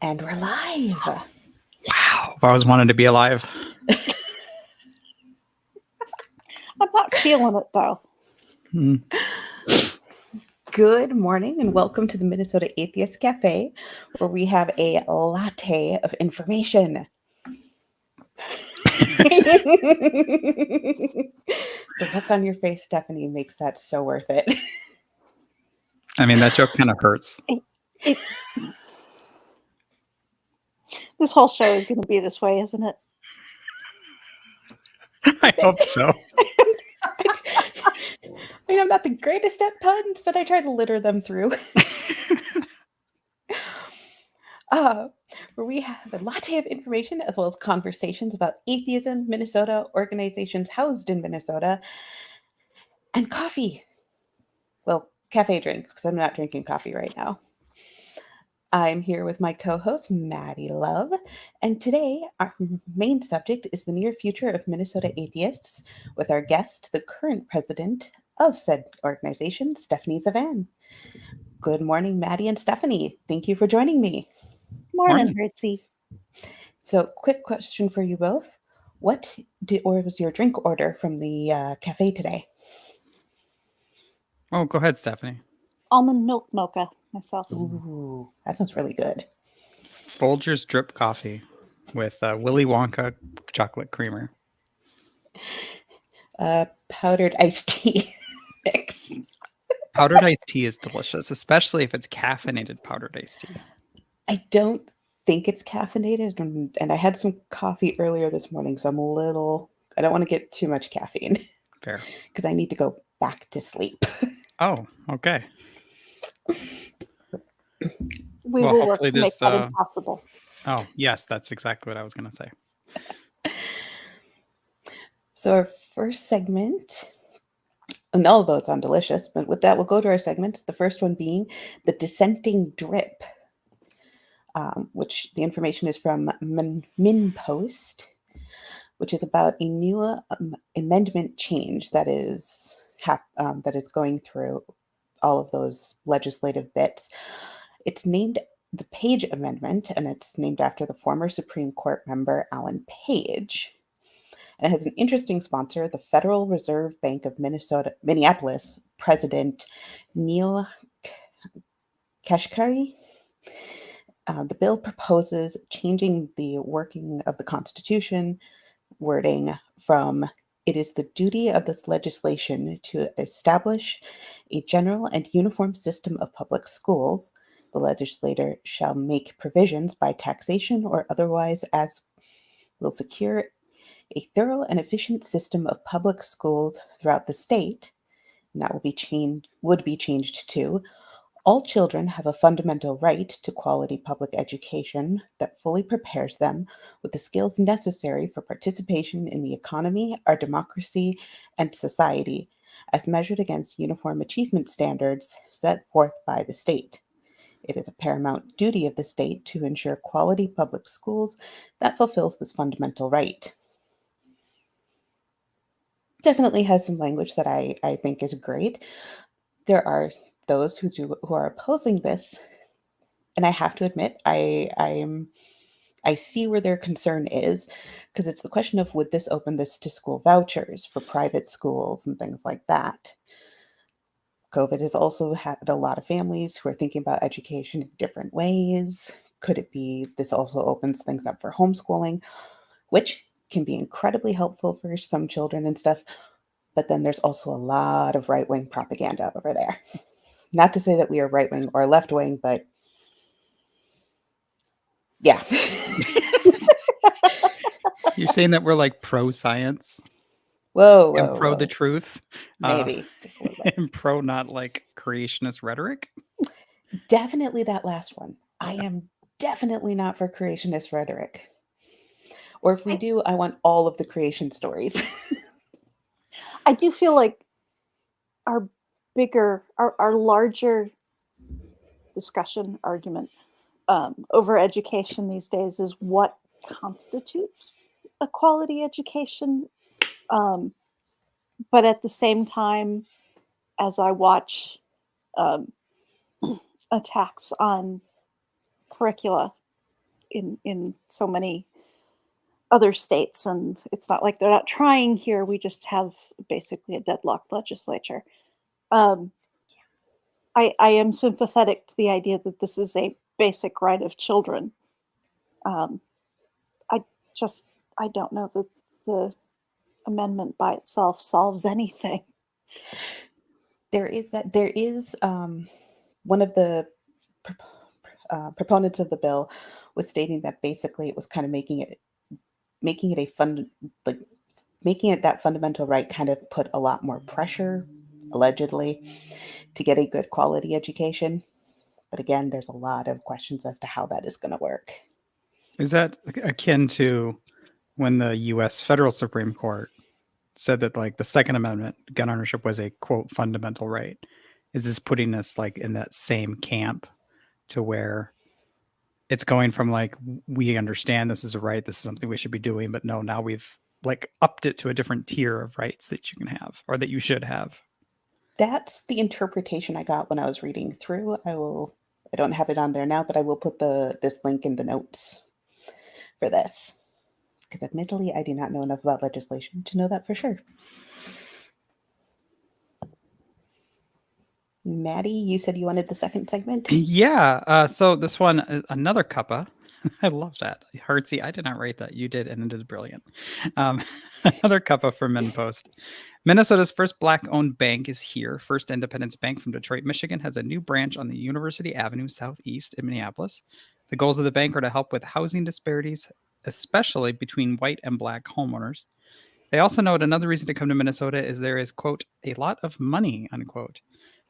And we're live. Wow. I've always wanted to be alive. I'm not feeling it, though. Good morning and welcome to the Minnesota Atheist Cafe, where we have a latte of information. The look on your face, Sthphanie, makes that so worth it. I mean, that joke kind of hurts. This whole show is going to be this way, isn't it? I hope so. I mean, I'm not the greatest at puns, but I try to litter them through. Where we have a latte of information as well as conversations about atheism, Minnesota, organizations housed in Minnesota, and coffee. Well, cafe drinks, because I'm not drinking coffee right now. I'm here with my co-host, Maddie Love, and today our main subject is the near future of Minnesota Atheists with our guest, the current president of said organization, Sthphanie Zvan. Good morning, Maddie and Sthphanie. Thank you for joining me. Morning, Ritzy. So, quick question for you both. What was your drink order from the cafe today? Oh, go ahead, Sthphanie. Almond milk mocha myself. Ooh, that sounds really good. Folgers drip coffee with Willy Wonka chocolate creamer. Powdered iced tea mix. Powdered iced tea is delicious, especially if it's caffeinated powdered iced tea. I don't think it's caffeinated, and I had some coffee earlier this morning, so I don't want to get too much caffeine. Fair. Because I need to go back to sleep. Oh, okay. We will work to make that impossible. Oh, yes, that's exactly what I was going to say. So our first segment, and all of those sound delicious, but with that, we'll go to our segments. The first one being the dissenting drip, which the information is from Min Post, which is about a new amendment change that is going through all of those legislative bits. It's named the Page Amendment, and it's named after the former Supreme Court member Alan Page. And it has an interesting sponsor, the Federal Reserve Bank of Minneapolis President Neil Kashkari. The bill proposes changing the working of the Constitution wording from "It is the duty of this legislation to establish a general and uniform system of public schools. The legislator shall make provisions by taxation or otherwise as will secure a thorough and efficient system of public schools throughout the state." And that would be changed to "All children have a fundamental right to quality public education that fully prepares them with the skills necessary for participation in the economy, our democracy, and society, as measured against uniform achievement standards set forth by the state. It is a paramount duty of the state to ensure quality public schools that fulfills this fundamental right." Definitely has some language that I think is great. There are those who are opposing this, and I have to admit, I see where their concern is, because it's the question of, would this open this to school vouchers for private schools and things like that? COVID has also had a lot of families who are thinking about education in different ways. Could it be this also opens things up for homeschooling, which can be incredibly helpful for some children and stuff, but then there's also a lot of right-wing propaganda over there. Not to say that we are right-wing or left-wing, but yeah. You're saying that we're like pro-science? Whoa. And pro the truth? Maybe. And pro not like creationist rhetoric? Definitely that last one. I am definitely not for creationist rhetoric. Or if we do, I want all of the creation stories. I do feel like our larger discussion argument over education these days is what constitutes a quality education. But at the same time, as I watch attacks on curricula in so many other states, and it's not like they're not trying here. We just have basically a deadlocked legislature. Um, I am sympathetic to the idea that this is a basic right of children. Um, I just I don't know that the amendment by itself solves anything. There is one of the proponents of the bill was stating that basically it was kind of making it a like making it that fundamental right kind of put a lot more pressure, allegedly, to get a good quality education. But again, there's a lot of questions as to how that is going to work. Is that akin to when the U.S. Federal Supreme Court said that like the Second Amendment, gun ownership was a quote fundamental right? Is this putting us like in that same camp to where it's going from like, we understand this is a right, this is something we should be doing, but no, now we've like upped it to a different tier of rights that you can have or that you should have? That's the interpretation I got when I was reading through. I don't have it on there now, but I will put this link in the notes for this. Because admittedly, I do not know enough about legislation to know that for sure. Maddie, you said you wanted the second segment? Yeah. So this one, another cuppa. I love that. Heartsy, I did not write that. You did, and it is brilliant. Another cuppa from MinnPost. Minnesota's first Black-owned bank is here. First Independence Bank from Detroit, Michigan has a new branch on the University Avenue Southeast in Minneapolis. The goals of the bank are to help with housing disparities, especially between white and Black homeowners. They also note another reason to come to Minnesota is there is, quote, a lot of money, unquote.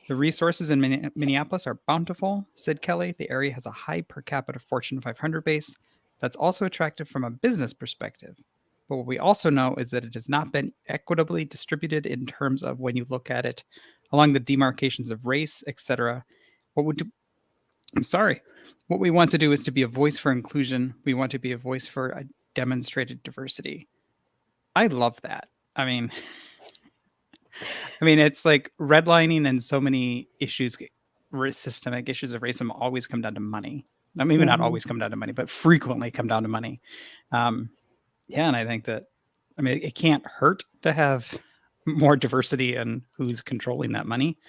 The resources in Minneapolis are bountiful, said Kelly. The area has a high per capita Fortune 500 base that's also attractive from a business perspective. But what we also know is that it has not been equitably distributed in terms of when you look at it along the demarcations of race, etc. What we want to do is to be a voice for inclusion. We want to be a voice for a demonstrated diversity. I love that. I mean, it's like redlining and so many issues, systemic issues of racism always come down to money. I mean, maybe not always come down to money, but frequently come down to money. Yeah, and I think that, it can't hurt to have more diversity in who's controlling that money.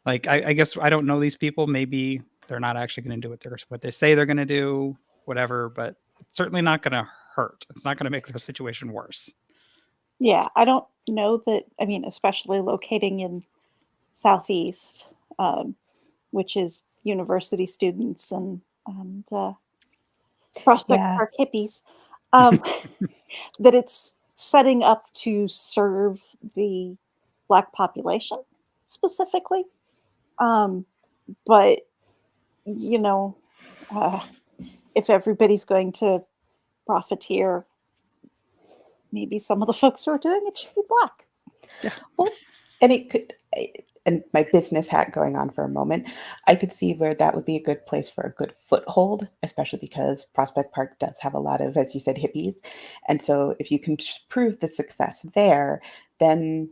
Like, I guess I don't know these people. Maybe they're not actually going to do what they say they're going to do, whatever, but it's certainly not going to hurt. It's not going to make the situation worse. Yeah, I don't know that. I mean, especially locating in Southeast, which is university students and Prospect Yeah. Park hippies, that it's setting up to serve the Black population specifically. But, you know, if everybody's going to profiteer, maybe some of the folks who are doing it should be Black. Well, and it could, and my business hat going on for a moment, I could see where that would be a good place for a good foothold, especially because Prospect Park does have a lot of, as you said, hippies. And so if you can prove the success there, then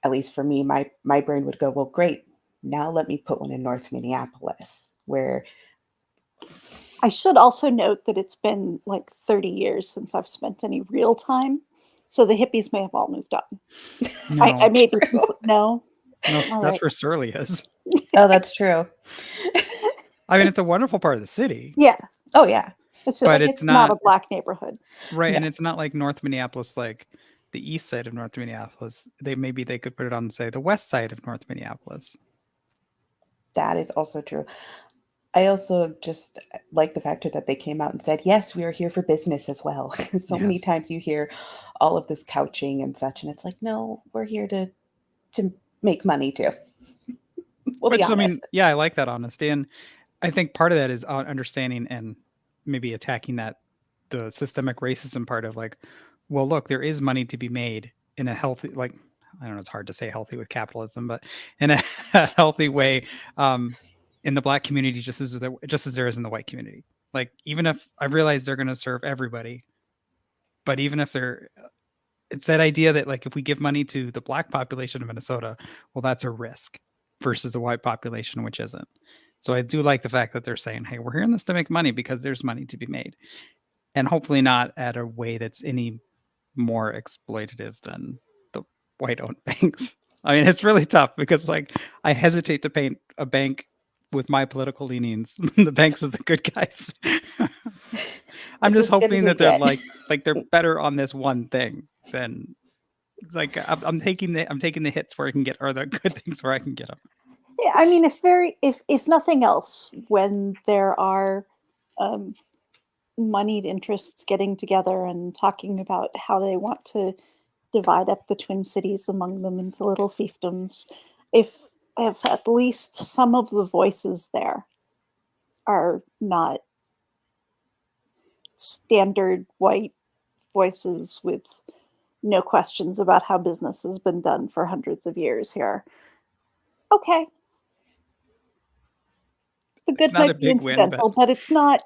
at least for me, my brain would go, well, great. Now let me put one in North Minneapolis, where I should also note that it's been like 30 years since I've spent any real time. So the hippies may have all moved on. No, I may be, no. that's right. where Surly is. oh, that's true. I mean, it's a wonderful part of the city. Yeah. Oh, yeah. It's just But it's it's not a not- Black neighborhood. Right. No. And it's not like North Minneapolis, like the east side of North Minneapolis. They could put it on, say, the west side of North Minneapolis. That is also true. I also just like the fact that they came out and said, yes, we are here for business as well. So many Yes. times you hear all of this couching and such, and it's like, no, we're here to make money too. We'll be Which, honest. yeah, I like that honesty. And I think part of that is understanding and maybe attacking the systemic racism part of like, well, look, there is money to be made in a healthy, like, I don't know, it's hard to say healthy with capitalism, but in a healthy way, in the Black community, just as there is in the white community. Like, even if I realize they're going to serve everybody, but even if it's that idea that like, if we give money to the Black population of Minnesota, well, that's a risk versus the white population, which isn't. So I do like the fact that they're saying, hey, we're hearing this to make money because there's money to be made. And hopefully not at a way that's any more exploitative than the white-owned banks. I mean, it's really tough because, like, I hesitate to paint a bank with my political leanings. The banks is the good guys. I'm It's just as good as hoping we that they're get. like they're better on this one thing than like I'm taking the hits where I can get, or the good things where I can get them. Yeah, I mean, if nothing else, when there are moneyed interests getting together and talking about how they want to divide up the Twin Cities among them into little fiefdoms, if at least some of the voices there are not standard white voices with no questions about how business has been done for hundreds of years here. Okay. The It's good not a might be big win, incidental, but it's not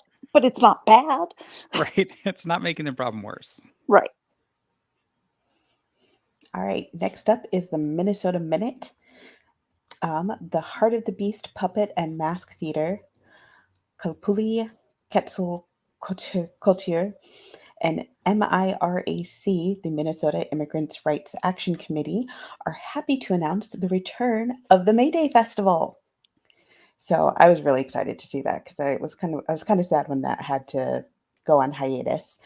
bad. right? It's not making the problem worse. Right. All right, next up is the Minnesota Minute. The Heart of the Beast Puppet and Mask Theater, Kalpuli Quetzalcoatl, and MIRAC, the Minnesota Immigrants' Rights Action Committee, are happy to announce the return of the May Day Festival. So I was really excited to see that because I was kind of sad when that had to go on hiatus.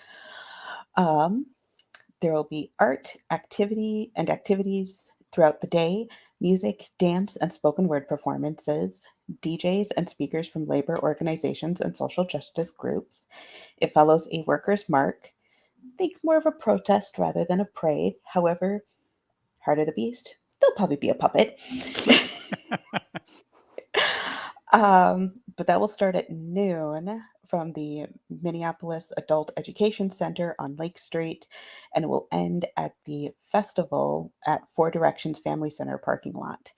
There will be art, activities throughout the day, music, dance, and spoken word performances, DJs and speakers from labor organizations and social justice groups. It follows a workers' march. Think more of a protest rather than a parade. However, Heart of the Beast, there'll probably be a puppet. But that will start at noon from the Minneapolis Adult Education Center on Lake Street, and it will end at the festival at Four Directions Family Center parking lot.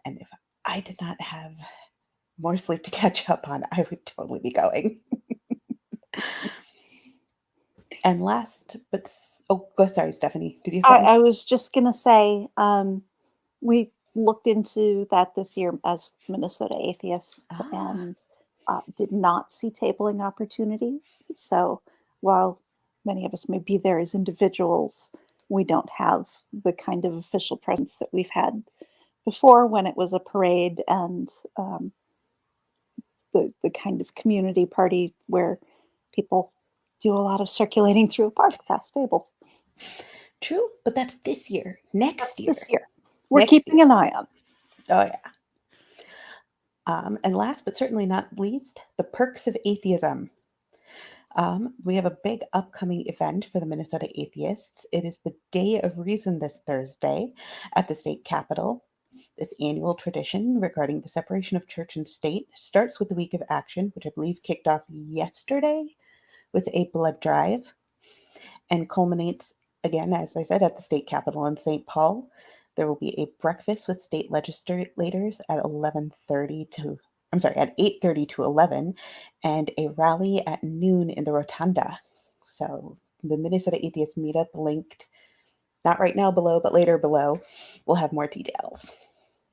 And if I did not have more sleep to catch up on, I would totally be going. And last, but sorry, Sthphanie. Did you have something? I was just gonna say, we looked into that this year as Minnesota Atheists and did not see tabling opportunities. So while many of us may be there as individuals, we don't have the kind of official presence that we've had before when it was a parade and the kind of community party where people do a lot of circulating through a park past tables. True, but that's this year. Next year. This year. We're Next keeping an eye on. Oh, yeah. And last but certainly not least, the perks of atheism. We have a big upcoming event for the Minnesota Atheists. It is the Day of Reason this Thursday at the state capitol. This annual tradition regarding the separation of church and state starts with the Week of Action, which I believe kicked off yesterday with a blood drive, and culminates, again, as I said, at the state capitol in St. Paul. There will be a breakfast with state legislators at 8:30 to 11, and a rally at noon in the Rotunda. So the Minnesota Atheist Meetup, linked, not right now below, but later below, will have more details.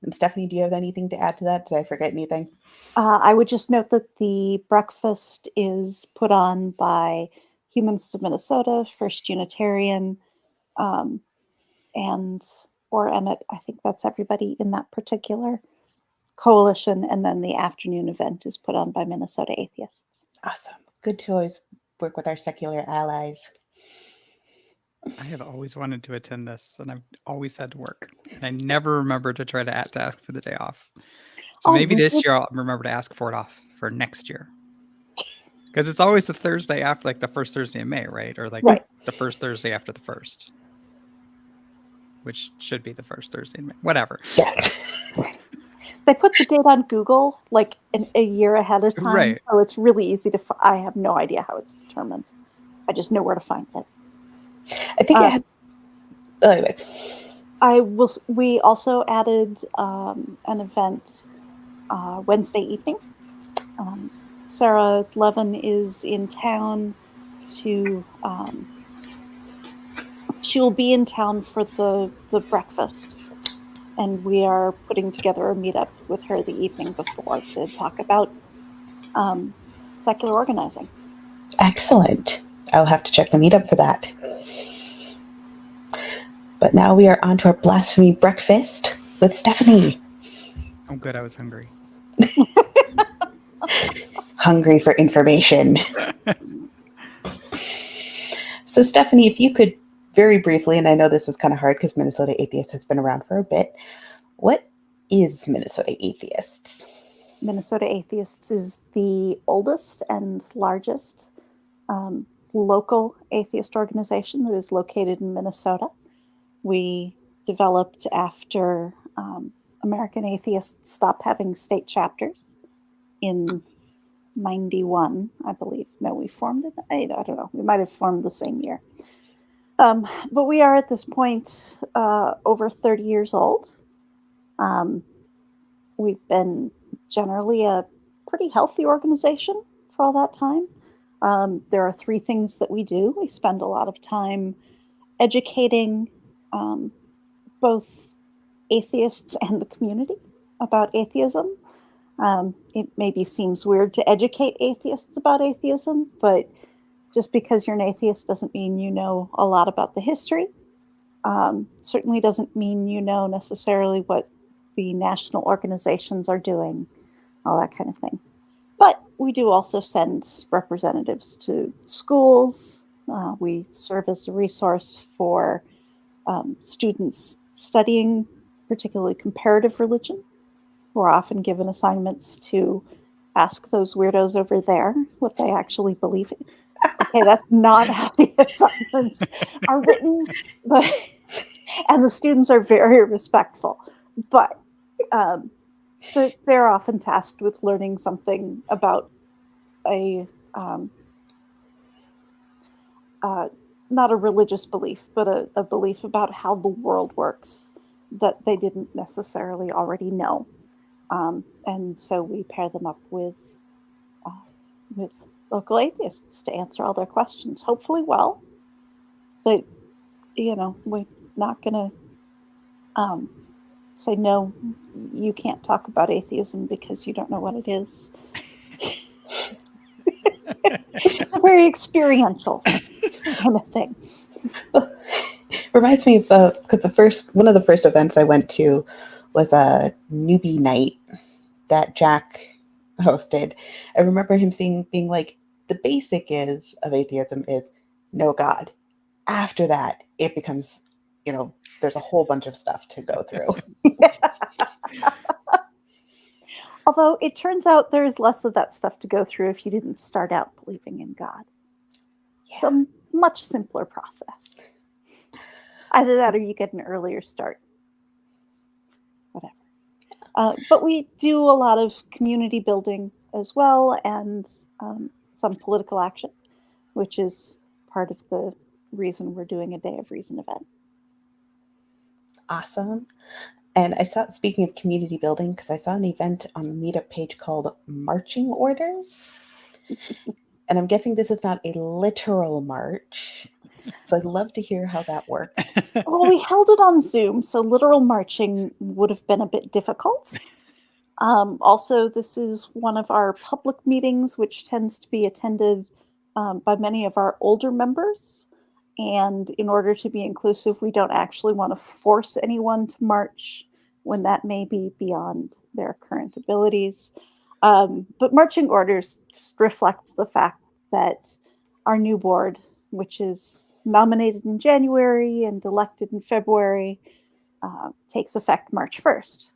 And Sthphanie, do you have anything to add to that? Did I forget anything? I would just note that the breakfast is put on by Humans of Minnesota, First Unitarian, and or Emmett. I think that's everybody in that particular coalition. And then the afternoon event is put on by Minnesota Atheists. Awesome. Good to always work with our secular allies. I have always wanted to attend this, and I've always had to work. And I never remember to try to ask for the day off. So maybe this year I'll remember to ask for it off for next year. Because it's always the Thursday after, like the first Thursday in May, right? Or like the first Thursday after the first. Which should be the first Thursday in May. Whatever. Yes. They put the date on Google like a year ahead of time. Right. So it's really easy to I have no idea how it's determined. I just know where to find it. I think it has. Anyways. We also added an event Wednesday evening. Sarah Levin is in town to. She'll be in town for the breakfast. And we are putting together a meetup with her the evening before to talk about secular organizing. Excellent. I'll have to check the meetup for that. But now we are on to our blasphemy breakfast with Sthphanie. Oh, good. I was hungry. Hungry for information. So, Sthphanie, if you could very briefly, and I know this is kind of hard because Minnesota Atheist has been around for a bit, what is Minnesota Atheists? Minnesota Atheists is the oldest and largest local atheist organization that is located in Minnesota. We developed after American Atheists stopped having state chapters in 91, I believe. No, we formed it. I don't know. We might have formed the same year. But we are at this point over 30 years old. We've been generally a pretty healthy organization for all that time. There are 3 things that we do. We spend a lot of time educating both atheists and the community about atheism. It maybe seems weird to educate atheists about atheism, but just because you're an atheist doesn't mean you know a lot about the history. Certainly doesn't mean you know necessarily what the national organizations are doing, all that kind of thing. But we do also send representatives to schools. We serve as a resource for students studying particularly comparative religion, who are often given assignments to ask those weirdos over there what they actually believe in. Okay, that's not how the assignments are written, but and the students are very respectful, but they're often tasked with learning something about a not a religious belief, but a belief about how the world works that they didn't necessarily already know. And so we pair them up with local atheists to answer all their questions, hopefully well. But, we're not going to say, no, you can't talk about atheism because you don't know what it is. It's a very experiential kind of thing. Reminds me of, because one of the first events I went to was a newbie night that Jack hosted. I remember him being like, the basic of atheism is no God. After that, it becomes, there's a whole bunch of stuff to go through. Although it turns out there's less of that stuff to go through if you didn't start out believing in God. Yeah. It's a much simpler process. Either that or you get an earlier start. Whatever. But we do a lot of community building as well, and some political action, which is part of the reason we're doing a Day of Reason event. Awesome. And speaking of community building, because I saw an event on the meetup page called Marching Orders. And I'm guessing this is not a literal march. So I'd love to hear how that worked. Well, we held it on Zoom, so literal marching would have been a bit difficult. Also, this is one of our public meetings, which tends to be attended by many of our older members. And in order to be inclusive, we don't actually want to force anyone to march when that may be beyond their current abilities. But marching orders just reflects the fact that our new board, which is nominated in January and elected in February, takes effect March 1st.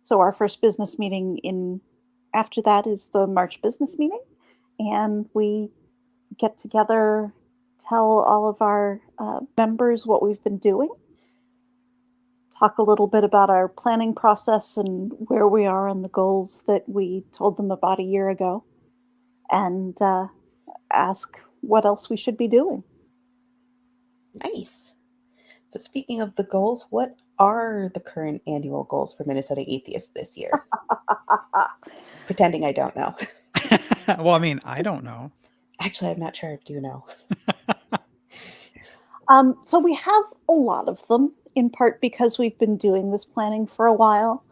So our first business meeting after that is the March business meeting, and we get together, tell all of our members what we've been doing, talk a little bit about our planning process and where we are on the goals that we told them about a year ago, and ask what else we should be doing. Nice. So speaking of the goals, what are the current annual goals for Minnesota Atheists this year? Pretending I don't know. Well, I mean, I don't know. Actually, I'm not sure I do know. So we have a lot of them, in part because we've been doing this planning for a while.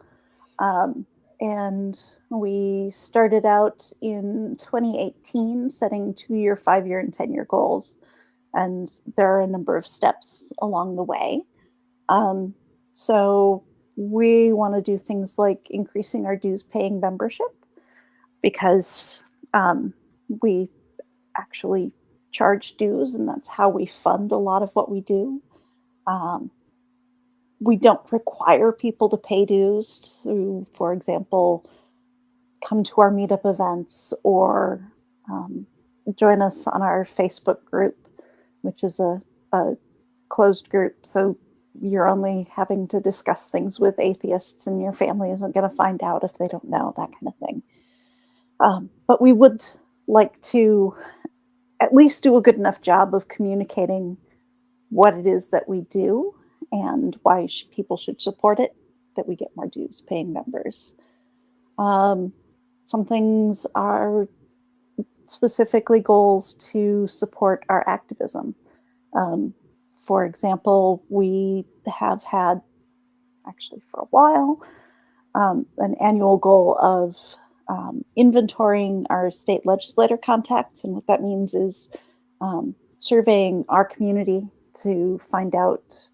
And we started out in 2018 setting 2-year, 5-year, and 10-year goals. And there are a number of steps along the way. So we want to do things like increasing our dues paying membership because we actually charge dues, and that's how we fund a lot of what we do. Um, we don't require people to pay dues to, for example, come to our meetup events or join us on our Facebook group, which is a closed group. So you're only having to discuss things with atheists, and your family isn't going to find out if they don't know, that kind of thing. But we would like to at least do a good enough job of communicating what it is that we do and why people should support it, that we get more dues paying members. Some things are specifically goals to support our activism. For example, we have had, actually for a while, an annual goal of inventorying our state legislator contacts. And what that means is surveying our community to find out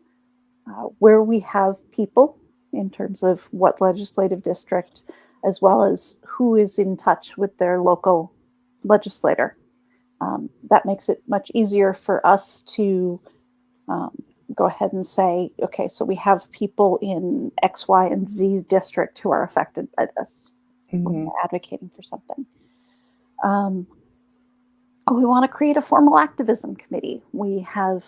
where we have people in terms of what legislative district, as well as who is in touch with their local legislator. That makes it much easier for us to go ahead and say, okay, so we have people in X, Y, and Z district who are affected by this. When we're advocating for something. We want to create a formal activism committee. We have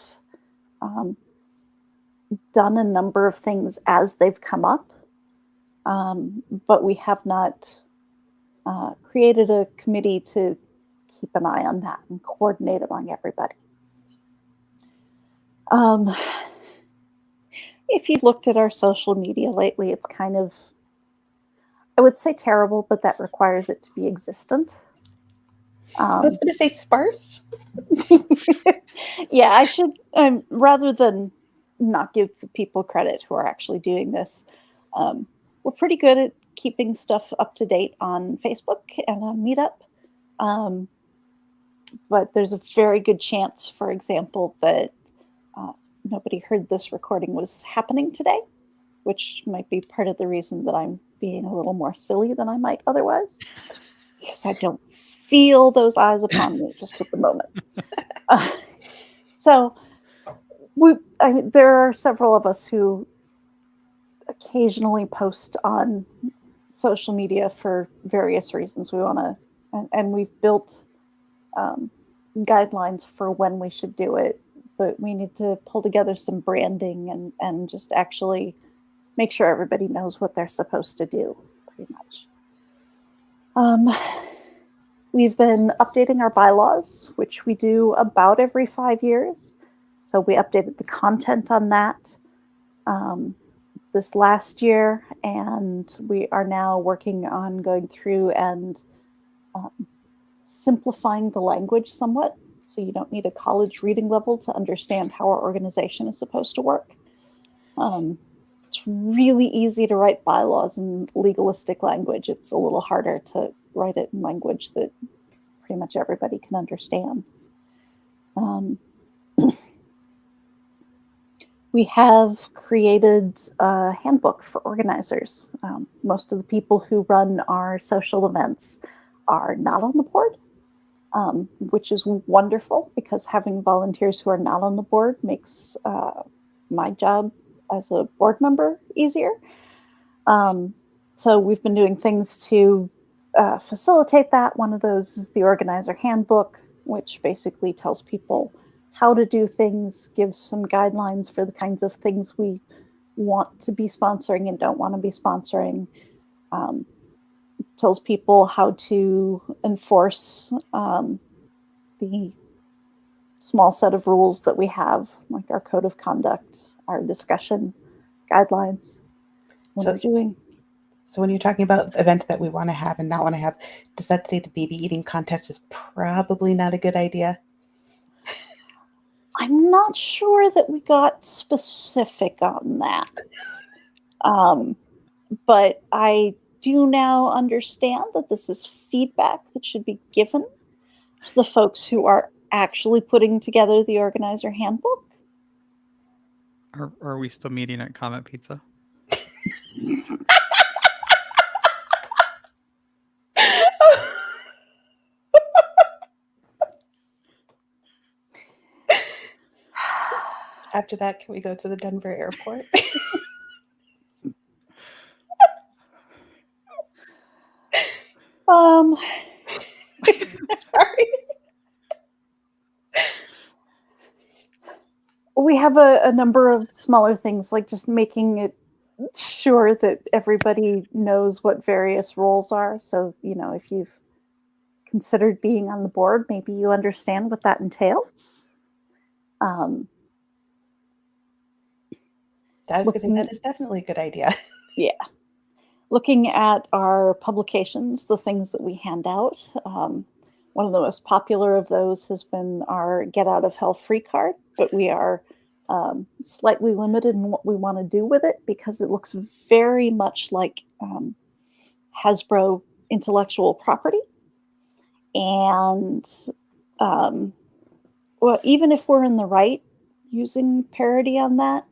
done a number of things as they've come up, but we have not created a committee to keep an eye on that and coordinate among everybody. If you've looked at our social media lately, it's kind of, I would say terrible, but that requires it to be existent. I was going to say sparse. Yeah, I should, rather than not give the people credit who are actually doing this, we're pretty good at keeping stuff up to date on Facebook and on Meetup. But there's a very good chance, for example, that nobody heard this recording was happening today, which might be part of the reason that I'm being a little more silly than I might otherwise, because I don't feel those eyes upon me just at the moment. So there are several of us who occasionally post on social media for various reasons. We want to, and we've built guidelines for when we should do it, but we need to pull together some branding and just actually make sure everybody knows what they're supposed to do, pretty much. We've been updating our bylaws, which we do about every 5 years. So we updated the content on that this last year, and we are now working on going through and simplifying the language somewhat, so you don't need a college reading level to understand how our organization is supposed to work. It's really easy to write bylaws in legalistic language. It's a little harder to write it in language that pretty much everybody can understand. We have created a handbook for organizers. Most of the people who run our social events are not on the board, which is wonderful, because having volunteers who are not on the board makes my job as a board member easier. So we've been doing things to facilitate that. One of those is the Organizer Handbook, which basically tells people how to do things, gives some guidelines for the kinds of things we want to be sponsoring and don't want to be sponsoring. Tells people how to enforce the small set of rules that we have, like our code of conduct, our discussion guidelines. So when you're talking about events that we want to have and not want to have, does that say the baby eating contest is probably not a good idea? I'm not sure that we got specific on that. But I do now understand that this is feedback that should be given to the folks who are actually putting together the organizer handbook. Are we still meeting at Comet Pizza? After that, can we go to the Denver airport? Sorry. We have a number of smaller things, like just making it sure that everybody knows what various roles are. So, if you've considered being on the board, maybe you understand what that entails. I was going to say, that is definitely a good idea. Yeah. Looking at our publications, the things that we hand out, one of the most popular of those has been our Get Out of Hell free card, but we are slightly limited in what we want to do with it because it looks very much like Hasbro intellectual property. And well, even if we're in the right using parody on that,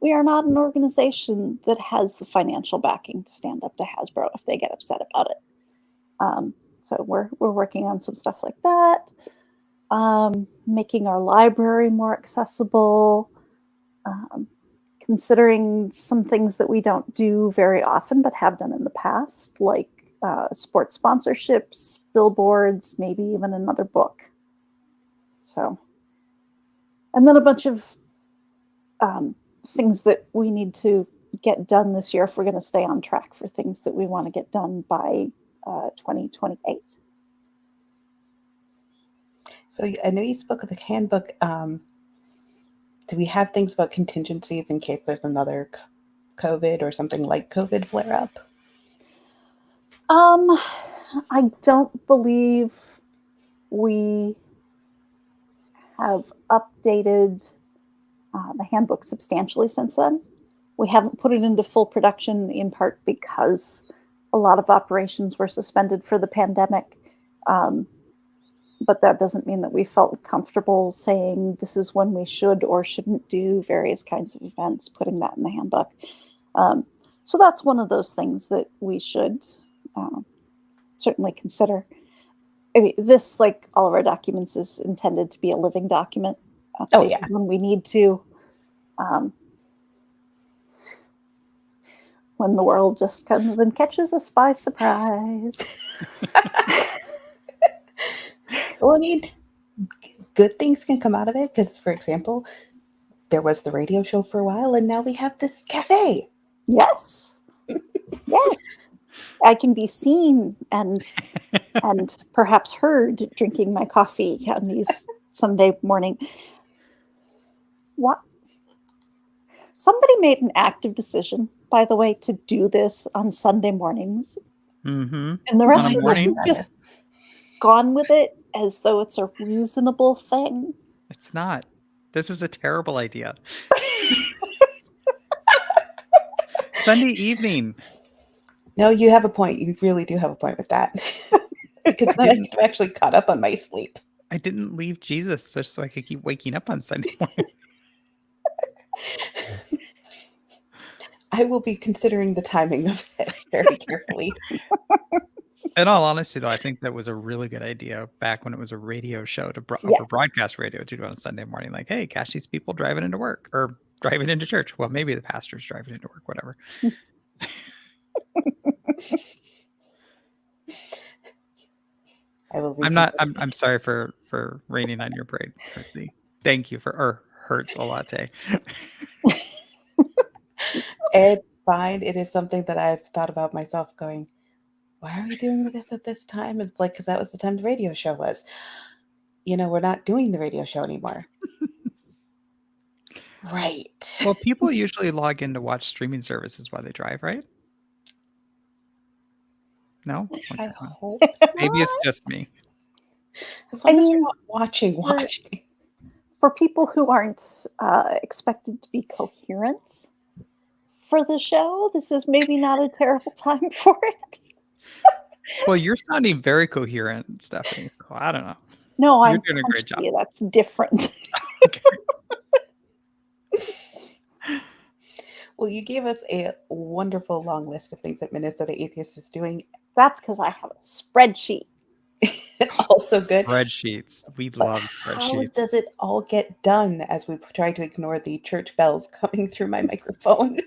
we are not an organization that has the financial backing to stand up to Hasbro if they get upset about it. So we're working on some stuff like that, making our library more accessible, considering some things that we don't do very often but have done in the past, like sports sponsorships, billboards, maybe even another book. So, and then a bunch of things that we need to get done this year if we're going to stay on track for things that we want to get done by 2028. So I know you spoke of the handbook. Do we have things about contingencies in case there's another COVID or something like COVID flare up? I don't believe we have updated the handbook substantially since then. We haven't put it into full production in part because a lot of operations were suspended for the pandemic. But that doesn't mean that we felt comfortable saying this is when we should or shouldn't do various kinds of events, putting that in the handbook. So that's one of those things that we should certainly consider. I mean, this, like all of our documents, is intended to be a living document. Oh, yeah. When we need to. When the world just comes and catches us by surprise. Well, I mean, good things can come out of it because, for example, there was the radio show for a while, and now we have this cafe. Yes. Yes. I can be seen and perhaps heard drinking my coffee on these Sunday morning. What? Somebody made an active decision, by the way, to do this on Sunday mornings. Mm-hmm. And the rest of us morning? have just gone with it as though it's a reasonable thing. It's not. This is a terrible idea. Sunday evening. No, you have a point. You really do have a point with that. Because then I'm actually caught up on my sleep. I didn't leave Jesus just so I could keep waking up on Sunday morning. I will be considering the timing of this very carefully. In all honesty, though, I think that was a really good idea back when it was a radio show for broadcast radio to do it on a Sunday morning. Like, hey, catch these people driving into work or driving into church. Well, maybe the pastor's driving into work, whatever. I'm sorry for raining on your parade, Hertzy. Thank you for hurts a latte. It's fine. It is something that I've thought about myself going, why are we doing this at this time? It's like, because that was the time the radio show was. We're not doing the radio show anymore. Right. Well, people usually log in to watch streaming services while they drive, right? No? Okay. I hope Maybe it's just me. As long as you're not watching. for people who aren't expected to be coherent for the show, this is maybe not a terrible time for it. Well, you're sounding very coherent, Sthphanie. So I don't know. No, You're I'm doing a great job. punchy. That's different. Well, you gave us a wonderful long list of things that Minnesota Atheist is doing. That's because I have a spreadsheet. Also good. Spreadsheets. We But love how spreadsheets. does it all get done as we try to ignore the church bells coming through my microphone?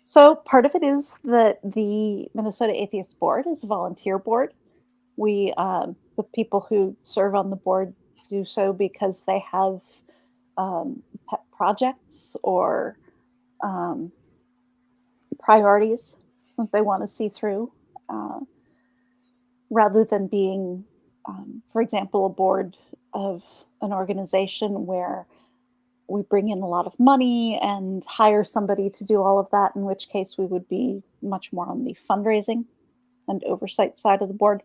So part of it is that the Minnesota Atheist Board is a volunteer board. We, the people who serve on the board do so because they have pet projects or priorities that they want to see through, rather than being, for example, a board of an organization where we bring in a lot of money and hire somebody to do all of that, in which case we would be much more on the fundraising and oversight side of the board.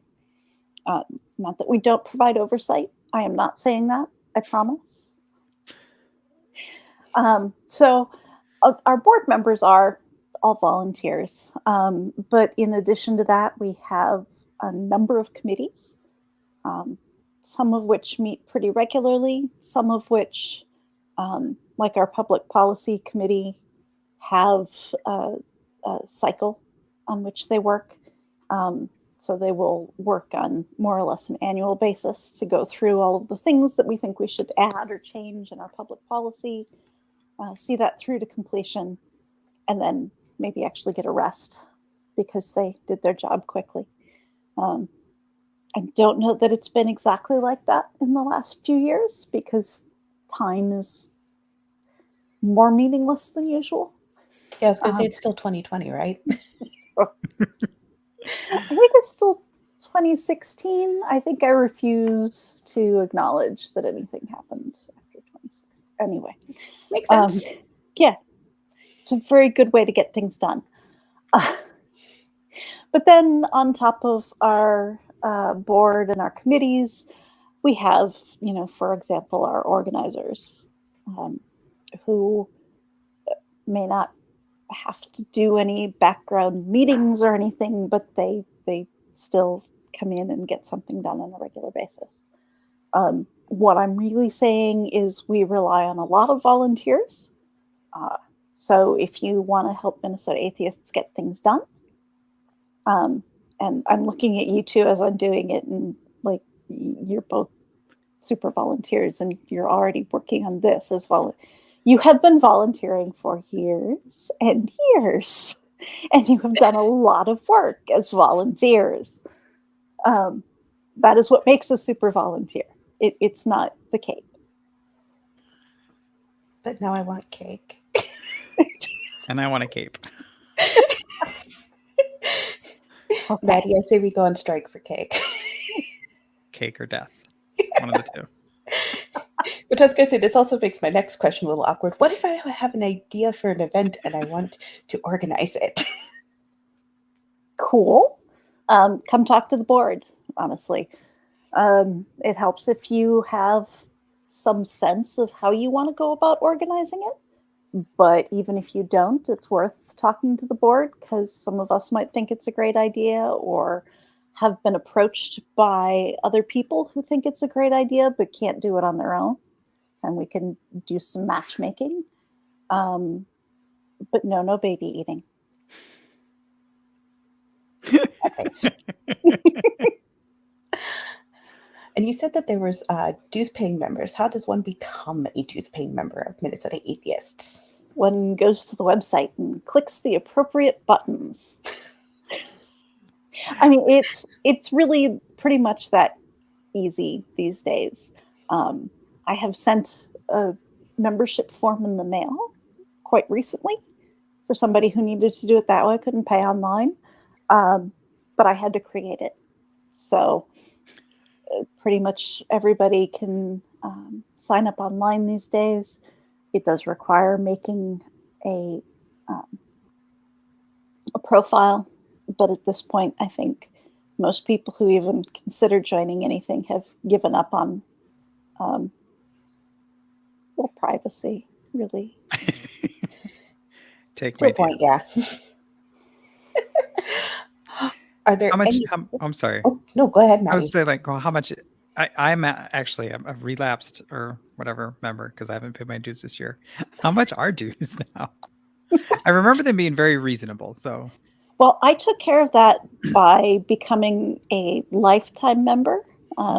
Not that we don't provide oversight. I am not saying that, I promise. So our board members are all volunteers. But in addition to that, we have a number of committees, some of which meet pretty regularly, some of which, like our public policy committee, have a cycle on which they work. So they will work on more or less an annual basis to go through all of the things that we think we should add or change in our public policy, see that through to completion, and then maybe actually get a rest because they did their job quickly. I don't know that it's been exactly like that in the last few years because time is more meaningless than usual. Yeah, I was going to say it's still 2020, right? I think it's still 2016. I think I refuse to acknowledge that anything happened after 2016. Anyway. Makes sense. Yeah. It's a very good way to get things done. But then on top of our board and our committees, we have, for example, our organizers who may not have to do any background meetings or anything, but they still come in and get something done on a regular basis. What I'm really saying is we rely on a lot of volunteers. So if you want to help Minnesota Atheists get things done, and I'm looking at you two as I'm doing it, and like you're both super volunteers and you're already working on this as well. You have been volunteering for years and years, and you have done a lot of work as volunteers. That is what makes a super volunteer. It's not the cape. But now I want cake. And I want a cape. Okay. Maddie, I say we go on strike for cake. Cake or death. One of the two. Which I was going to say, this also makes my next question a little awkward. What if I have an idea for an event and I want to organize it? Cool. Come talk to the board, honestly. It helps if you have some sense of how you want to go about organizing it. But even if you don't, it's worth talking to the board because some of us might think it's a great idea or have been approached by other people who think it's a great idea but can't do it on their own. And we can do some matchmaking. But no baby eating. And you said that there was dues-paying members. How does one become a dues-paying member of Minnesota Atheists? One goes to the website and clicks the appropriate buttons. I mean, it's really pretty much that easy these days. I have sent a membership form in the mail quite recently for somebody who needed to do it that way. I couldn't pay online, but I had to create it. So pretty much everybody can sign up online these days. It does require making a profile, but at this point, I think most people who even consider joining anything have given up on, privacy, really. Take To my a point, deal. yeah. Are there How much? any? I'm sorry. Oh no, go ahead, I was Maddie. saying, like, well, how much? I'm actually a relapsed or whatever member because I haven't paid my dues this year. How much are dues now? I remember them being very reasonable. So Well, I took care of that by becoming a lifetime member,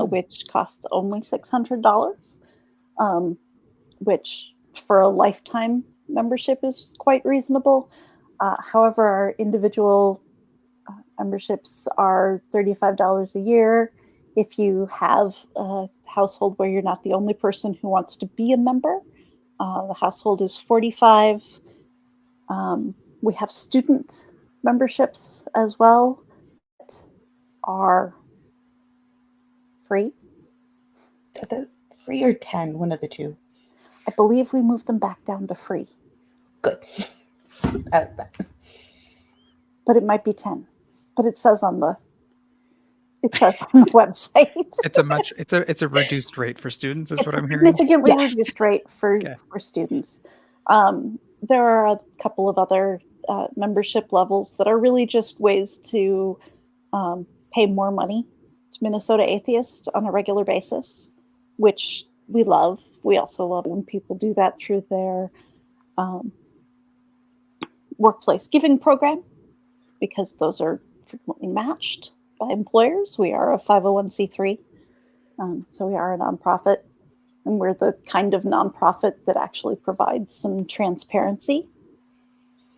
which costs only $600, which for a lifetime membership is quite reasonable. However, our individual memberships are $35 a year. If you have a household where you're not the only person who wants to be a member, the household is $45. We have student memberships as well that are free. The 3 or 10, one of the two. I believe we moved them back down to free, Good. I like that. but it might be 10. But it says on the website. it's a reduced rate for students, is It's what a I'm hearing. significantly Yes. reduced rate for Okay. students. There are a couple of other membership levels that are really just ways to pay more money to Minnesota Atheist on a regular basis, which we love. We also love when people do that through their workplace giving program, because those are frequently matched by employers. We are a 501c3, so we are a nonprofit, and we're the kind of nonprofit that actually provides some transparency,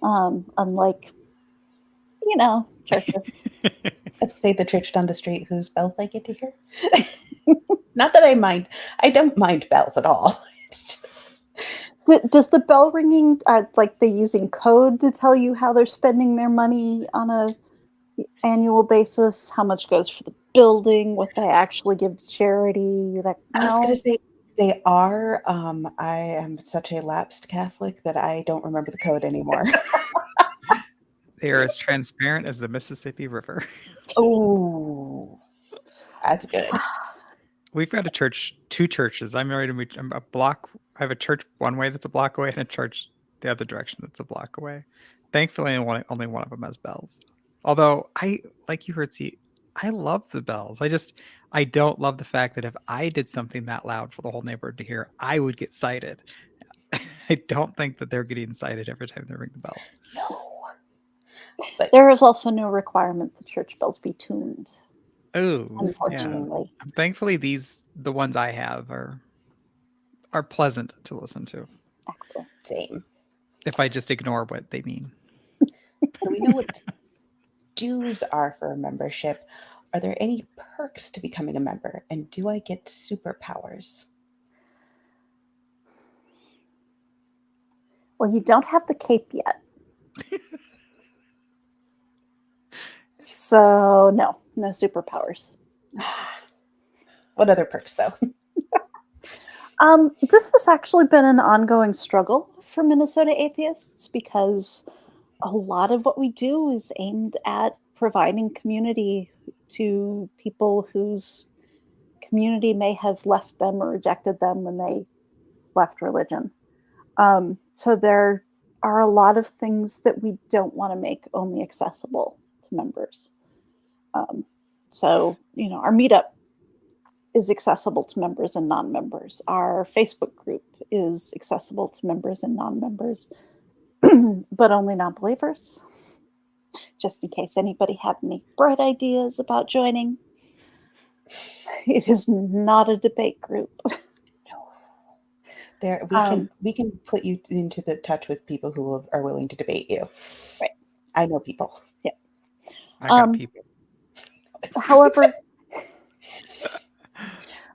unlike, churches. Let's say the church down the street whose bells I get to hear. Not that I mind. I don't mind bells at all. It's just, Does the bell ringing, like they using code to tell you how they're spending their money on a annual basis, how much goes for the building, what they actually give to charity? That I was going to say they are. I am such a lapsed Catholic that I don't remember the code anymore. They are as transparent as the Mississippi River. Oh, that's good. We've got two churches. I'm a block. I have a church one way that's a block away and a church the other direction that's a block away. Thankfully, only one of them has bells. Although like you heard, I love the bells. I don't love the fact that if I did something that loud for the whole neighborhood to hear, I would get cited. I don't think that they're getting cited every time they ring the bell. No. But there is also no requirement that church bells be tuned, Oh, yeah. unfortunately. Thankfully, the ones I have are pleasant to listen to. Excellent. same. If I just ignore what they mean. So we know what dues are for a membership. Are there any perks to becoming a member? And do I get superpowers? Well, you don't have the cape yet. So no superpowers. What other perks, though? This has actually been an ongoing struggle for Minnesota Atheists, because a lot of what we do is aimed at providing community to people whose community may have left them or rejected them when they left religion. So there are a lot of things that we don't want to make only accessible to members. So, our meetup is accessible to members and non-members. Our Facebook group is accessible to members and non-members, but only non-believers, just in case anybody had any bright ideas about joining. It is not a debate group. There, we can put you into the touch with people who are willing to debate you. Right. I know people. Yeah. I got people. However,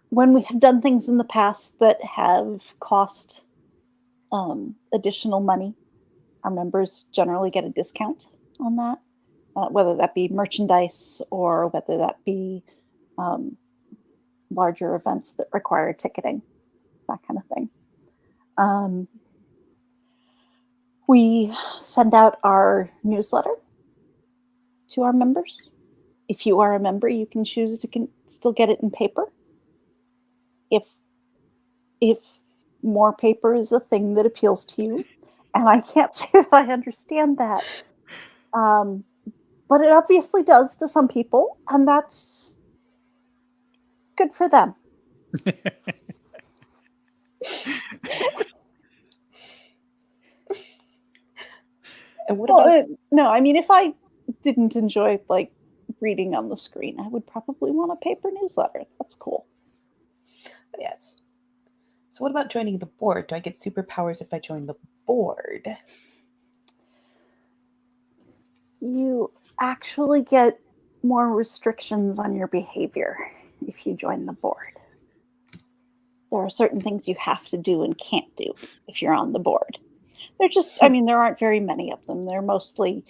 when we have done things in the past that have cost additional money, our members generally get a discount on that, whether that be merchandise or whether that be larger events that require ticketing, that kind of thing. We send out our newsletter to our members If you are a member, you can choose to still get it in paper. If more paper is a thing that appeals to you, and I can't say that I understand that, but it obviously does to some people, and that's good for them. And what about no, I mean, if I didn't enjoy like reading on the screen, I would probably want a paper newsletter. That's cool. yes. So what about joining the board? Do I get superpowers if I join the board? You actually get more restrictions on your behavior if you join the board. There are certain things you have to do and can't do if you're on the board. They're just, I mean, there aren't very many of them. They're mostly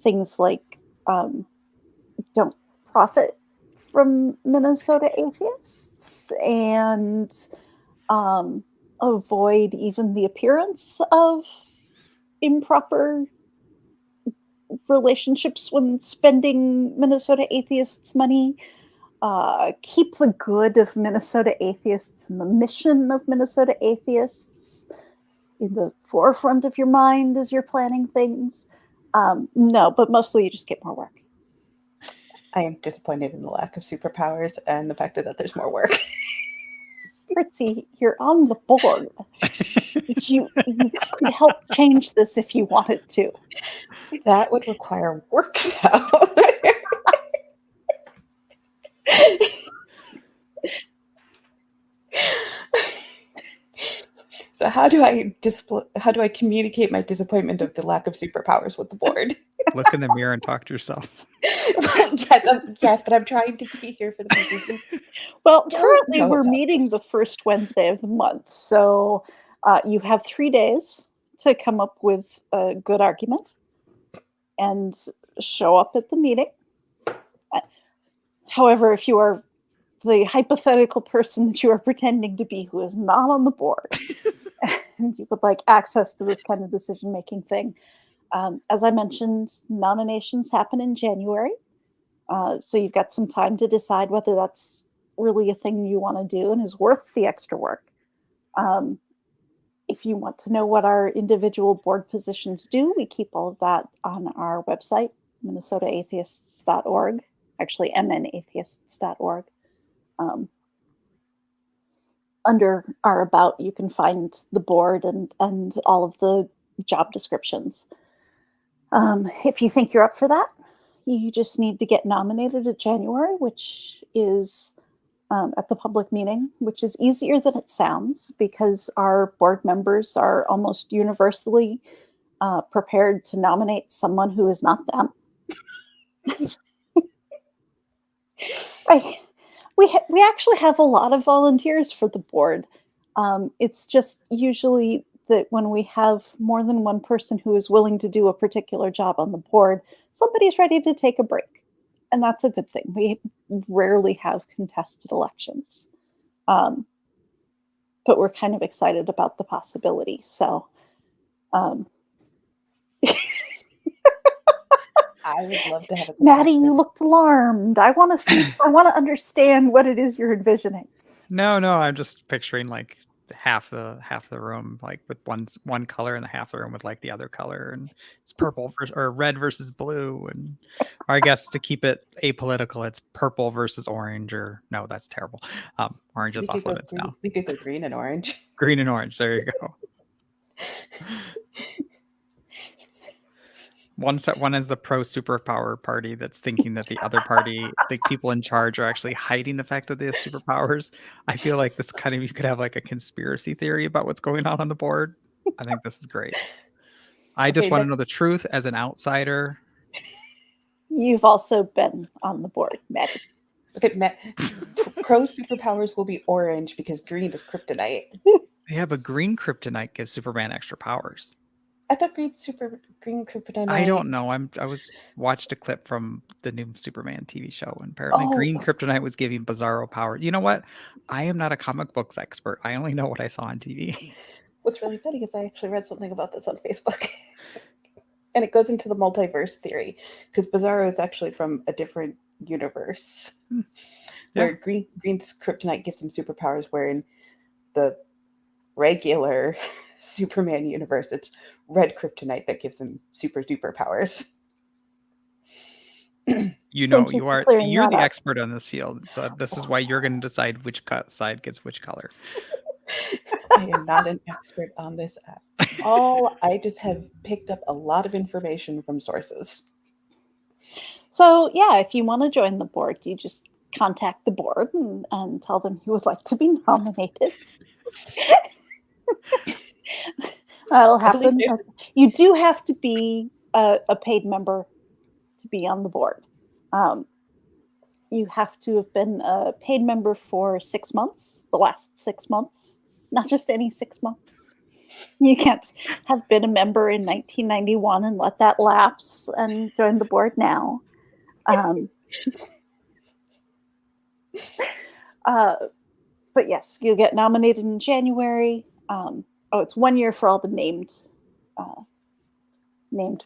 things like don't profit from Minnesota Atheists and avoid even the appearance of improper relationships when spending Minnesota Atheists' money. Keep the good of Minnesota Atheists and the mission of Minnesota Atheists in the forefront of your mind as you're planning things. No, but mostly you just get more work. I am disappointed in the lack of superpowers and the fact that there's more work. Fritzy, you're on the board. You could help change this if you wanted to. That would require work, though. So how do I communicate my disappointment of the lack of superpowers with the board? Look in the mirror and talk to yourself. Well, yes, but I'm trying to be here for the people. Well, Don't currently know we're about meeting this. the first Wednesday of the month, so you have 3 days to come up with a good argument and show up at the meeting. However, if you are the hypothetical person that you are pretending to be who is not on the board and you would like access to this kind of decision-making thing, as I mentioned, nominations happen in January. So you've got some time to decide whether that's really a thing you want to do and is worth the extra work. If you want to know what our individual board positions do, we keep all of that on our website, minnesotaatheists.org, actually mnatheists.org. Under our About, you can find the board and all of the job descriptions. If you think you're up for that, you just need to get nominated at January, which is at the public meeting, which is easier than it sounds because our board members are almost universally prepared to nominate someone who is not them. We actually have a lot of volunteers for the board. It's just usually that when we have more than one person who is willing to do a particular job on the board, somebody's ready to take a break. And that's a good thing. We rarely have contested elections. But we're kind of excited about the possibility. So I would love to have a Maddie, you looked alarmed. I want to understand what it is you're envisioning. No, I'm just picturing like half the room like with one color and the half the room with like the other color, and it's purple or red versus blue, and or I guess to keep it apolitical, it's purple versus orange, or no, that's terrible. Orange is off limits now. We could go green and orange. Green and orange. There you go. One is the pro superpower party that's thinking that the other party, the people in charge, are actually hiding the fact that they have superpowers. I feel like this kind of, you could have like a conspiracy theory about what's going on the board. I think this is great. I just want to know the truth as an outsider. You've also been on the board, Maddie. Okay, pro superpowers will be orange because green is kryptonite. Yeah, but green kryptonite gives Superman extra powers. I thought green kryptonite. I don't know. I watched a clip from the new Superman TV show, and apparently green kryptonite was giving Bizarro power. You know what? I am not a comic books expert. I only know what I saw on TV. What's really funny is I actually read something about this on Facebook. And it goes into the multiverse theory because Bizarro is actually from a different universe, Yeah. where green's kryptonite gives him superpowers, where in the regular Superman universe, it's red kryptonite that gives him super duper powers. You know, Thank you you for are. See, clearing you're that the up. expert on this field, so this is why you're going to decide which side gets which color. I am not an expert on this at all. I just have picked up a lot of information from sources. So yeah, if you want to join the board, you just contact the board and tell them you would like to be nominated. That'll I believe happen. But you do have to be a paid member to be on the board. You have to have been a paid member for 6 months, the last 6 months, not just any 6 months. You can't have been a member in 1991 and let that lapse and join the board now. But yes, you get nominated in January. It's 1 year for all the named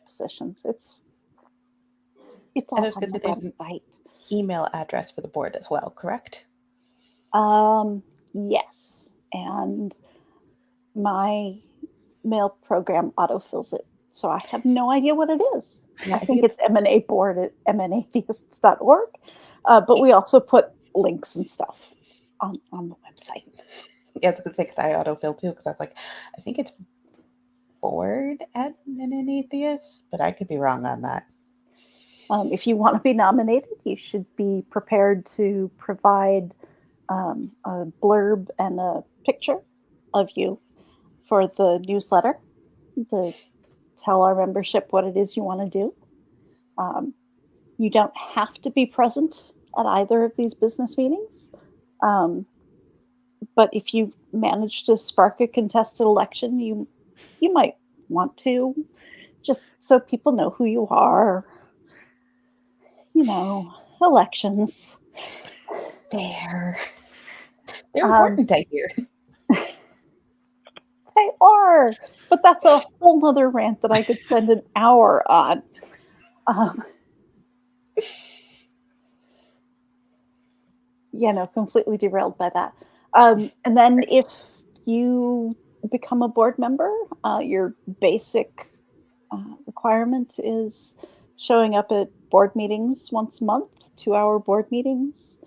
positions. It's all And I was on going to the say there's an website. email address for the board as well, correct? Yes, and my mail program autofills it, so I have no idea what it is. Yeah, I think it's M&A board at mnatheists.org, but we also put links and stuff on the website. Yeah, I was going to say, because I autofill too, because I was like, I think it's board at MN Atheist, but I could be wrong on that. If you want to be nominated, you should be prepared to provide a blurb and a picture of you for the newsletter to tell our membership what it is you want to do. You don't have to be present at either of these business meetings. But if you manage to spark a contested election, you might want to, just so people know who you are. You know, elections. Fair. They're important, I hear. They are, but that's a whole nother rant that I could spend an hour on. Completely derailed by that. And then if you become a board member, your basic requirement is showing up at board meetings once a month, 2-hour board meetings,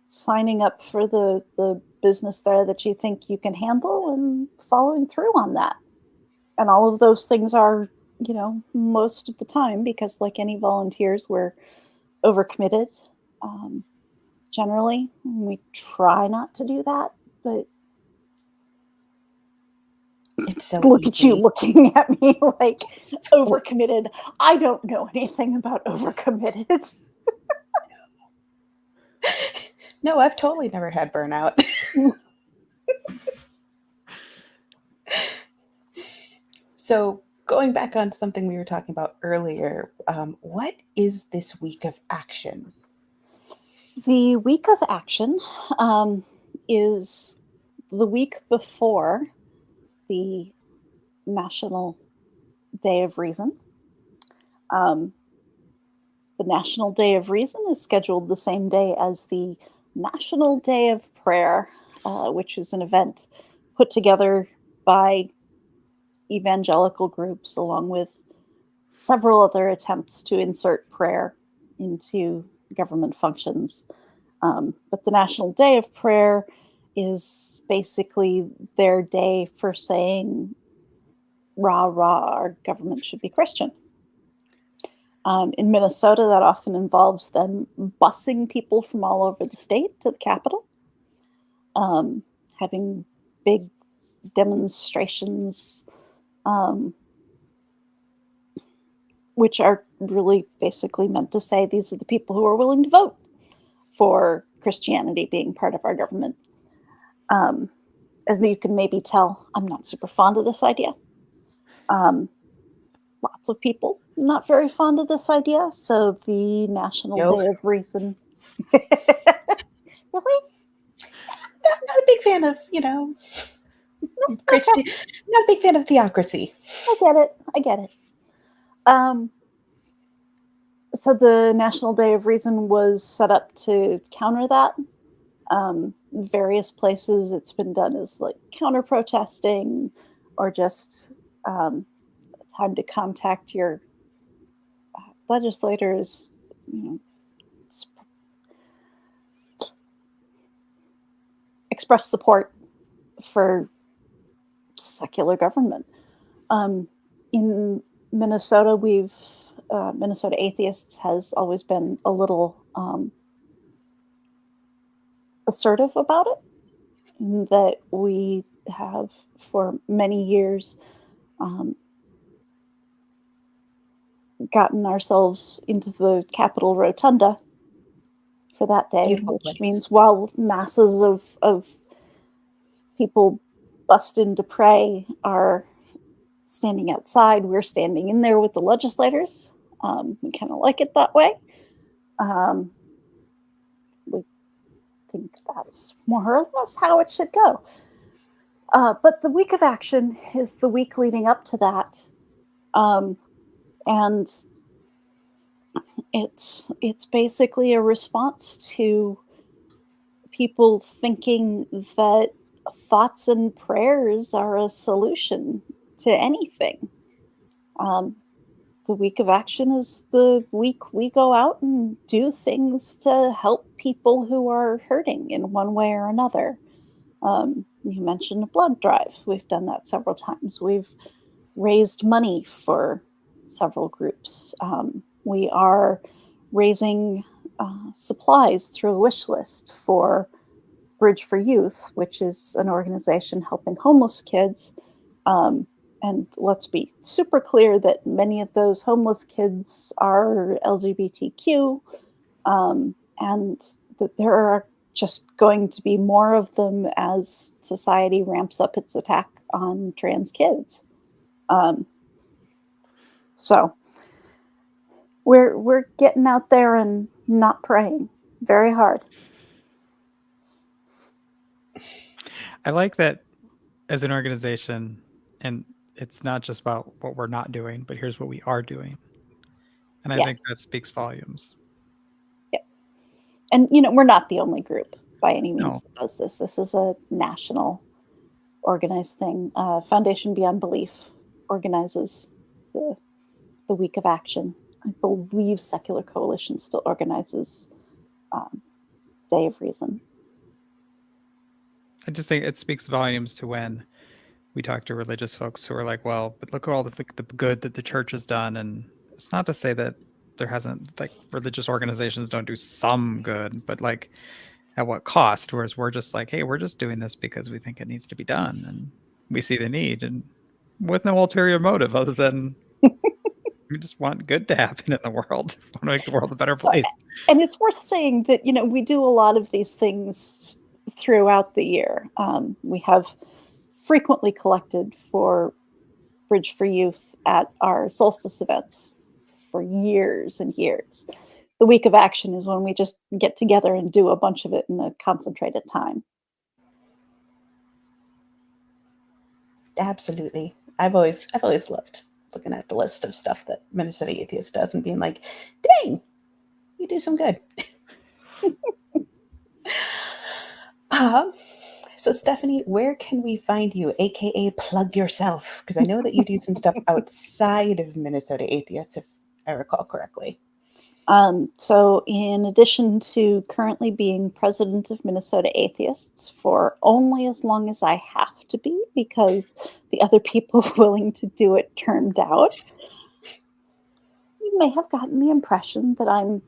signing up for the business there that you think you can handle, and following through on that. And all of those things are, most of the time, because like any volunteers, we're overcommitted. Generally, we try not to do that, but It's so look easy. at you looking at me like overcommitted. I don't know anything about overcommitted. No, I've totally never had burnout. So going back on something we were talking about earlier, what is this week of action? The week of action is the week before the National Day of Reason. The National Day of Reason is scheduled the same day as the National Day of Prayer, which is an event put together by evangelical groups, along with several other attempts to insert prayer into government functions. But the National Day of Prayer is basically their day for saying, rah, rah, our government should be Christian. In Minnesota, that often involves them busing people from all over the state to the Capitol, having big demonstrations, which are really basically meant to say these are the people who are willing to vote for Christianity being part of our government. As you can maybe tell, I'm not super fond of this idea. Lots of people not very fond of this idea. So the National Day of Reason. Really? Not a big fan of, Christian. Okay. Not a big fan of theocracy. I get it. So the National Day of Reason was set up to counter that. Various places it's been done as like counter protesting or just time to contact your legislators, express support for secular government. In Minnesota, Minnesota Atheists has always been a little assertive about it, in that we have for many years gotten ourselves into the Capitol Rotunda for that day, Beautiful which place. means while masses of people bust in to pray are standing outside, we're standing in there with the legislators. We kind of like it that way. We think that's more or less how it should go. But the week of action is the week leading up to that. And it's basically a response to people thinking that thoughts and prayers are a solution to anything. The week of action is the week we go out and do things to help people who are hurting in one way or another. You mentioned a blood drive. We've done that several times. We've raised money for several groups. We are raising supplies through a wish list for Bridge for Youth, which is an organization helping homeless kids. And let's be super clear that many of those homeless kids are LGBTQ, and that there are just going to be more of them as society ramps up its attack on trans kids. So we're getting out there and not praying very hard. I like that as an organization, and it's not just about what we're not doing, but here's what we are doing. And I Yes. think that speaks volumes. Yep. And, we're not the only group by any means No. that does this. This is a national organized thing. Foundation Beyond Belief organizes the Week of Action. I believe Secular Coalition still organizes Day of Reason. I just think it speaks volumes to when we talk to religious folks who are like, well, but look at all the good that the church has done. And it's not to say that there hasn't, like, religious organizations don't do some good, but like at what cost? Whereas we're just like, hey, we're just doing this because we think it needs to be done. And we see the need, and with no ulterior motive other than we just want good to happen in the world. We want to make the world a better place. And it's worth saying that, we do a lot of these things throughout the year. We have frequently collected for Bridge for Youth at our solstice events for years and years. The Week of Action is when we just get together and do a bunch of it in a concentrated time. Absolutely. I've always loved looking at the list of stuff that Minnesota Atheist does and being like, dang, you do some good. So Sthphanie, where can we find you, aka plug yourself? Because I know that you do some stuff outside of Minnesota Atheists, if I recall correctly. So in addition to currently being president of Minnesota Atheists for only as long as I have to be, because the other people willing to do it turned out, you may have gotten the impression that I'm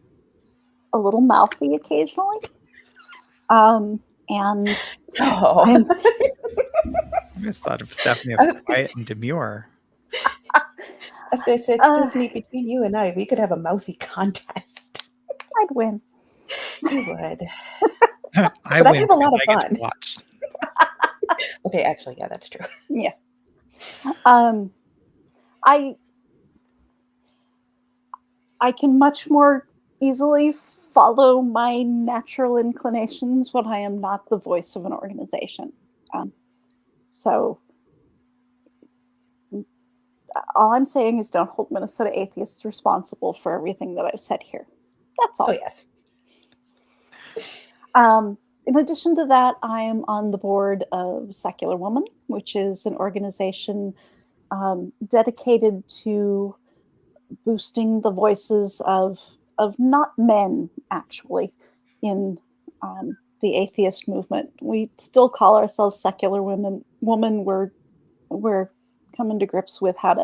a little mouthy occasionally. And Oh. I just thought of Sthphanie as quiet and demure. I was going to say, Sthphanie, between you and I, we could have a mouthy contest. I'd win. You would. I But I win have a lot because of I get fun. to watch. Okay, actually, yeah, that's true. Yeah. I can much more easily follow my natural inclinations when I am not the voice of an organization. So all I'm saying is don't hold Minnesota atheists responsible for everything that I've said here. That's all. Oh, yes. In addition to that, I am on the board of Secular Woman, which is an organization dedicated to boosting the voices of not men, actually, in the atheist movement. We still call ourselves Secular Woman. We're coming to grips with how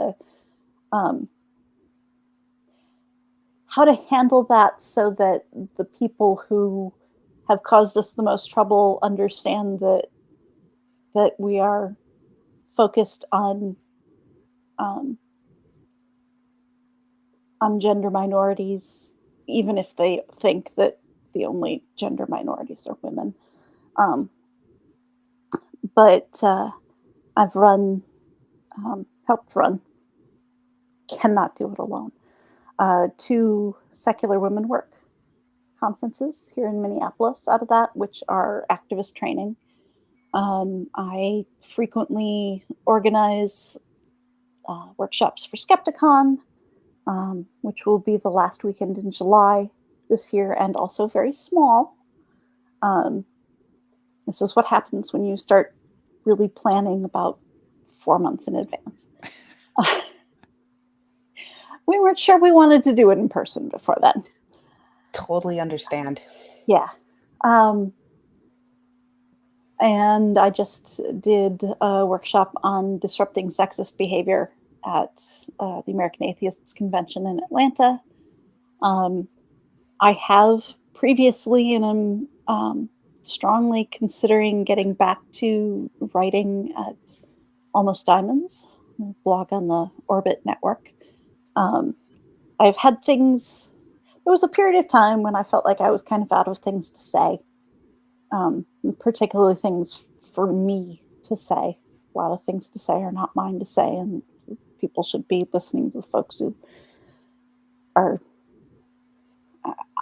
to handle that so that the people who have caused us the most trouble understand that we are focused on gender minorities, even if they think that the only gender minorities are women. But I've helped run, cannot do it alone, 2 secular women work conferences here in Minneapolis out of that, which are activist training. I frequently organize workshops for Skepticon, which will be the last weekend in July this year, and also very small. This is what happens when you start really planning about 4 months in advance. We weren't sure we wanted to do it in person before then. Totally understand. Yeah. And I just did a workshop on disrupting sexist behavior at the American Atheists Convention in Atlanta. I have previously, and I'm strongly considering getting back to writing at Almost Diamonds, a blog on the Orbit network. I've had things, there was a period of time when I felt like I was kind of out of things to say, particularly things for me to say. A lot of things to say are not mine to say, and people should be listening to folks who are,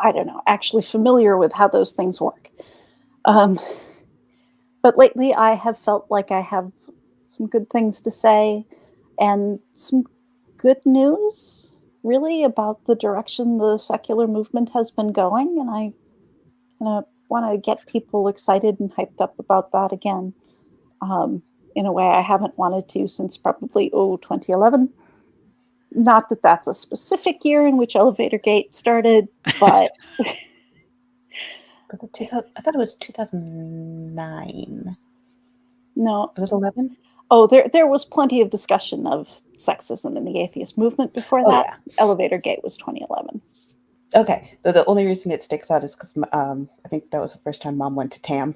I don't know, actually familiar with how those things work. But lately I have felt like I have some good things to say and some good news, really, about the direction the secular movement has been going. And I want to get people excited and hyped up about that again, in a way I haven't wanted to since probably 2011. Not that that's a specific year in which Elevator Gate started, but I thought it was 2009. no. Was it 11? Oh, there was plenty of discussion of sexism in the atheist movement before that. Yeah. Elevator Gate was 2011. Okay. The only reason it sticks out is because I think that was the first time Mom went to TAM.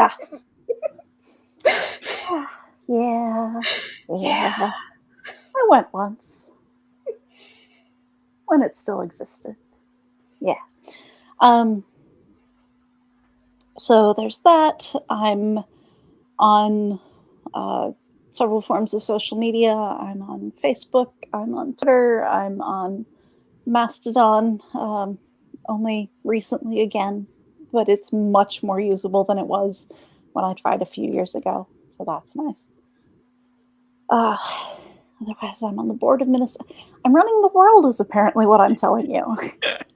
Ah. Yeah. I went once when it still existed. Yeah. So there's that. I'm on several forms of social media. I'm on Facebook. I'm on Twitter. I'm on Mastodon. Only recently again, but it's much more usable than it was when I tried a few years ago. So that's nice. Otherwise, I'm on the board of Minnesota. I'm running the world is apparently what I'm telling you.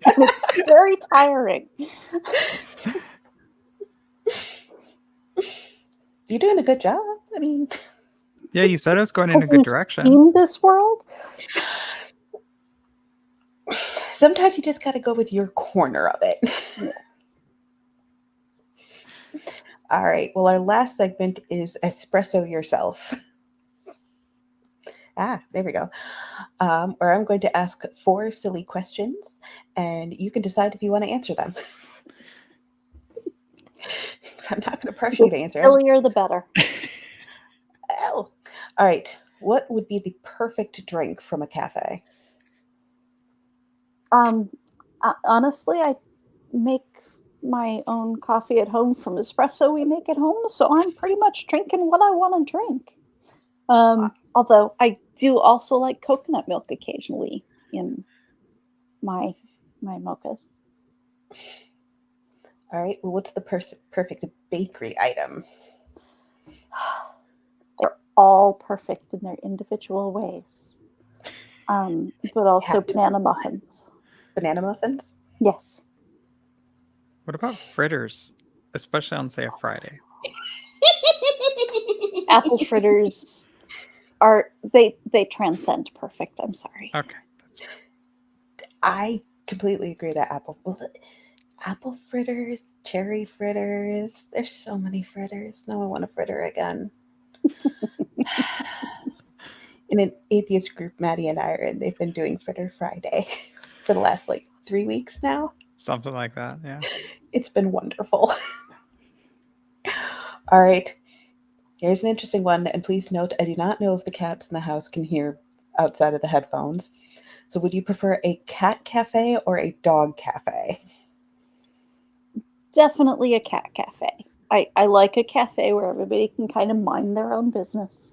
And it's very tiring. You're doing a good job. I mean, Yeah, you said it was going in a good direction. In this world? Sometimes you just got to go with your corner of it. Yes. All right. Well, our last segment is Espresso Yourself. There we go. Where I'm going to ask 4 silly questions, and you can decide if you want to answer them. I'm not going to pressure you to answer. The sillier, the better. Oh. All right. What would be the perfect drink from a cafe? Honestly, I make my own coffee at home from espresso we make at home, so I'm pretty much drinking what I want to drink. Although I do also like coconut milk occasionally in my mochas. All right. Well, what's the perfect bakery item? They're all perfect in their individual ways. but also Have to banana be muffins. Banana muffins? Yes. What about fritters, especially on, say, a Friday? Apple fritters are they transcend perfect. I'm sorry. Okay, that's fair. I completely agree that apple fritters, cherry fritters, there's so many fritters. Now I want a fritter again. In an atheist group, Maddie and I are in, they've been doing Fritter Friday for the last 3 weeks now. Something like that, yeah. It's been wonderful. All right. Here's an interesting one, and please note, I do not know if the cats in the house can hear outside of the headphones. So would you prefer a cat cafe or a dog cafe? Definitely a cat cafe. I like a cafe where everybody can kind of mind their own business,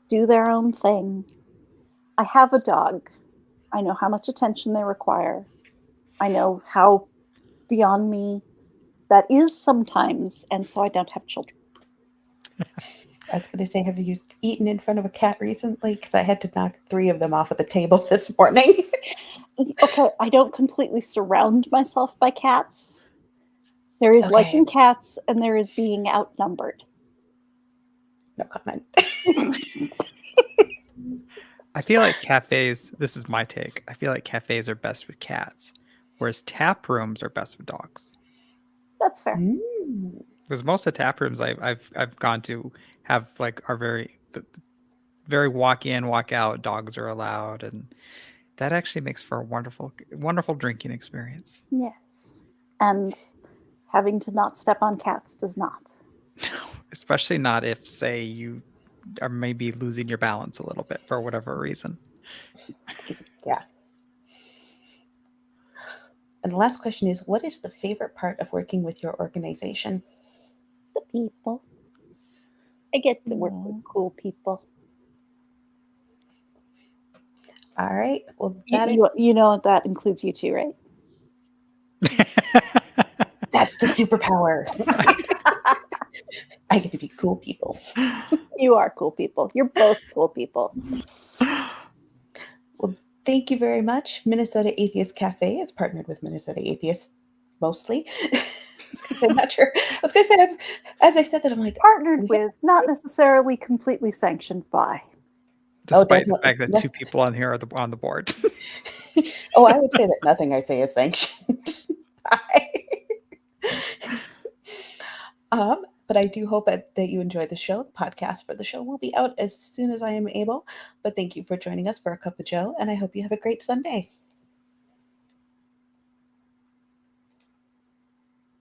do their own thing. I have a dog. I know how much attention they require. I know how beyond me that is sometimes, and so I don't have children. I was going to say, have you eaten in front of a cat recently? Because I had to knock 3 of them off of the table this morning. Okay, I don't completely surround myself by cats. There is Okay. liking cats, and there is being outnumbered. No comment. I feel like cafes, this is my take, I feel like cafes are best with cats, whereas tap rooms are best with dogs. That's fair. Mm. Because most of the tap rooms I've gone to have are very walk in, walk out, dogs are allowed, and that actually makes for a wonderful drinking experience. Yes. And having to not step on cats does not. Especially not if, say, you are maybe losing your balance a little bit for whatever reason. Yeah. And the last question is, what is the favorite part of working with your organization? The people. I get to work with cool people. All right. Well, You know that includes you too, right? that's the superpower. I get to be cool people. You are cool people. You're both cool people. Well, thank you very much. Minnesota Atheist Cafe is partnered with Minnesota Atheists, mostly. I'm not sure. I was going to say, as I said that, I'm like, partnered with, not necessarily completely sanctioned by. Despite the fact that 2 people on here are on the board. Oh, I would say that nothing I say is sanctioned. But I do hope that you enjoyed the show. The podcast for the show will be out as soon as I am able. But thank you for joining us for a cup of Joe, and I hope you have a great Sunday.